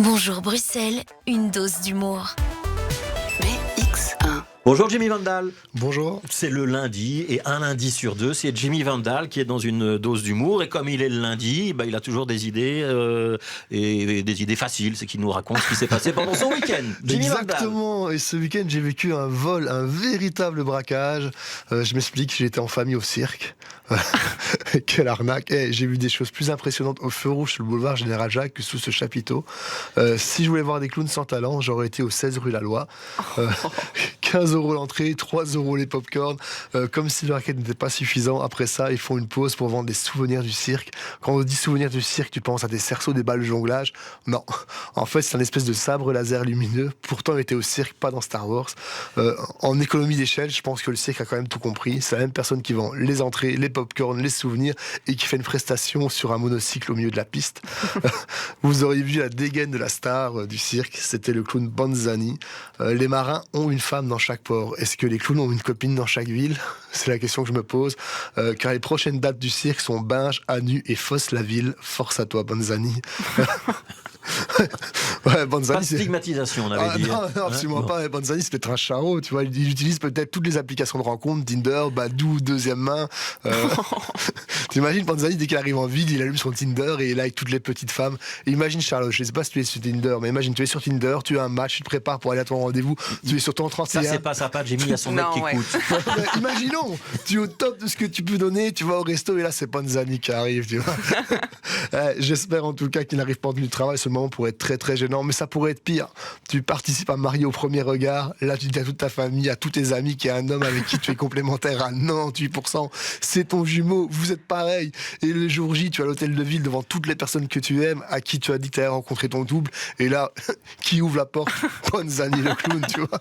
Bonjour Bruxelles, une dose d'humour. BX1. Bonjour Jimmy Vandal. Bonjour. C'est le lundi et un lundi sur deux, c'est Jimmy Vandal qui est dans une dose d'humour et comme il est le lundi, il a toujours des idées et des idées faciles, c'est qu'il nous raconte ce qui s'est passé pendant son week-end. Jimmy Exactement. Et ce week-end, j'ai vécu un vol, un véritable braquage. Je m'explique, j'étais en famille au cirque. Quelle arnaque. J'ai vu des choses plus impressionnantes au feu rouge sur le boulevard Général Jacques que sous ce chapiteau. Si je voulais voir des clowns sans talent, j'aurais été au 16 rue Laloy. 15 € l'entrée, 3 € les pop-corn. Comme si le racket n'était pas suffisant. Après ça, ils font une pause pour vendre des souvenirs du cirque. Quand on dit souvenirs du cirque, tu penses à des cerceaux, des balles de jonglage. Non. En fait, c'est un espèce de sabre laser lumineux. Pourtant, il était au cirque, pas dans Star Wars. En économie d'échelle, je pense que le cirque a quand même tout compris. C'est la même personne qui vend les entrées, les pop-corn, les souvenirs et qui fait une prestation sur un monocycle au milieu de la piste. Vous auriez vu la dégaine de la star du cirque. C'était le clown Banzani. Les marins ont une femme dans chaque port. Est-ce que les clowns ont une copine dans chaque ville? C'est la question que je me pose. Car les prochaines dates du cirque sont Binge, Anu et Fosse-la-Ville. Force à toi, Banzani. Ouais, Banzani, pas de stigmatisation, on avait dit. Non, absolument pas. Banzani, c'est peut-être un charreau, tu vois. Il utilise peut-être toutes les applications de rencontre, Tinder, Badoo, Deuxième Main. T'imagines Banzani, dès qu'il arrive en ville, il allume son Tinder et il like toutes les petites femmes. Et imagine Charlotte, je sais pas si tu es sur Tinder, mais imagine, tu es sur Tinder, tu as un match, tu te prépares pour aller à ton rendez-vous, tu es sur ton 31. Ça, c'est pas sympa, Jimmy, il y a son mec qui écoute. Imaginons, tu es au top de ce que tu peux donner, tu vas au resto et là, c'est Banzani qui arrive, tu vois. J'espère en tout cas qu'il n'arrive pas en tenue de travail. Ce moment pourrait être très très gênant, mais ça pourrait être pire. Tu participes à Marier au premier regard, là tu dis à toute ta famille, à tous tes amis qu'il y a un homme avec qui tu es complémentaire à 98%, c'est ton jumeau, vous êtes pareil. Et le jour J, tu es à l'hôtel de ville devant toutes les personnes que tu aimes, à qui tu as dit que tu allais rencontrer ton double, et là, qui ouvre la porte? Banzani le clown, tu vois.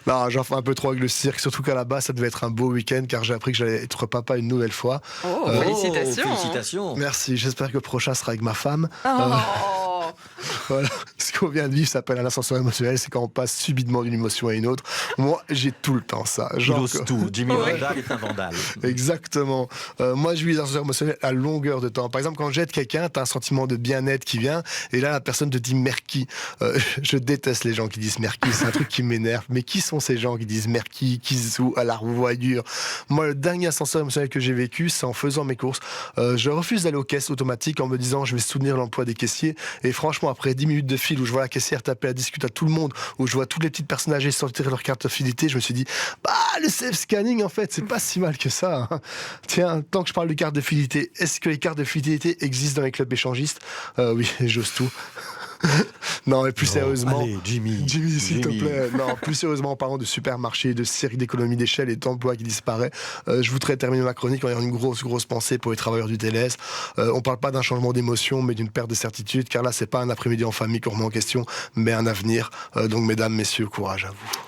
Non, j'en fais un peu trop avec le cirque, surtout qu'à la base, ça devait être un beau week-end, car j'ai appris que j'allais être papa une nouvelle fois. Félicitations. Merci, j'espère que le prochain sera avec ma femme. Voilà, ce qu'on vient de vivre s'appelle un ascenseur émotionnel, c'est quand on passe subitement d'une émotion à une autre. Moi, j'ai tout le temps ça. Il ose tout. Jimmy Vandal est un vandale. Exactement. Moi, je vis les ascenseurs émotionnels à longueur de temps. Par exemple, quand j'aide quelqu'un, t'as un sentiment de bien-être qui vient, et là, la personne te dit merci. Je déteste les gens qui disent merci, c'est un truc qui m'énerve. Mais qui sont ces gens qui disent merci, qui se jouent à la revoyure? Moi, le dernier ascenseur émotionnel que j'ai vécu, c'est en faisant mes courses. Je refuse d'aller aux caisses automatiques en me disant je vais soutenir l'emploi des caissiers. Et franchement, après 10 minutes de fil où je vois la caissière taper à discuter à tout le monde, où je vois toutes les petites personnes âgées sortir leur carte de fidélité, je me suis dit, le self-scanning, en fait, c'est pas si mal que ça. Hein. Tiens, tant que je parle de carte de fidélité, est-ce que les cartes de fidélité existent dans les clubs échangistes? Oui, j'ose tout. Non, mais plus sérieusement, allez, Jimmy, s'il te plaît. Non, plus sérieusement, en parlant de supermarchés, de cirque, d'économie d'échelle et d'emplois qui disparaît, je voudrais terminer ma chronique en ayant une grosse pensée pour les travailleurs du TLS. On parle pas d'un changement d'émotion, mais d'une perte de certitude, car là, c'est pas un après-midi en famille qu'on remet en question, mais un avenir. Donc, mesdames, messieurs, courage à vous.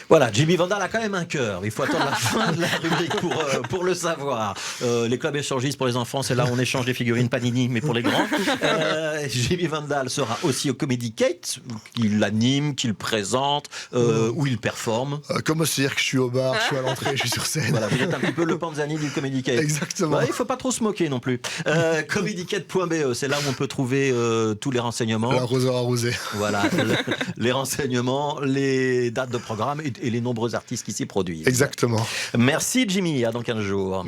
Voilà, Jimmy Vandal a quand même un cœur. Il faut attendre la fin de la rubrique pour le savoir. Les clubs échangistes pour les enfants, c'est là où on échange des figurines Panini, mais pour les grands. Jimmy Vandal sera aussi au Comedy Kate, qu'il anime, qu'il présente, où il performe. Comme au cirque, je suis au bar, je suis à l'entrée, je suis sur scène. Voilà, vous êtes un petit peu le Panzani du Comedy Kate. Exactement. Il ne faut pas trop se moquer non plus. Comedykate.be, c'est là où on peut trouver tous les renseignements. L'arroseur arrosé. Voilà, les renseignements, les dates de programme et les nombreux artistes qui s'y produisent. Exactement. Merci Jimmy, à dans 15 jours.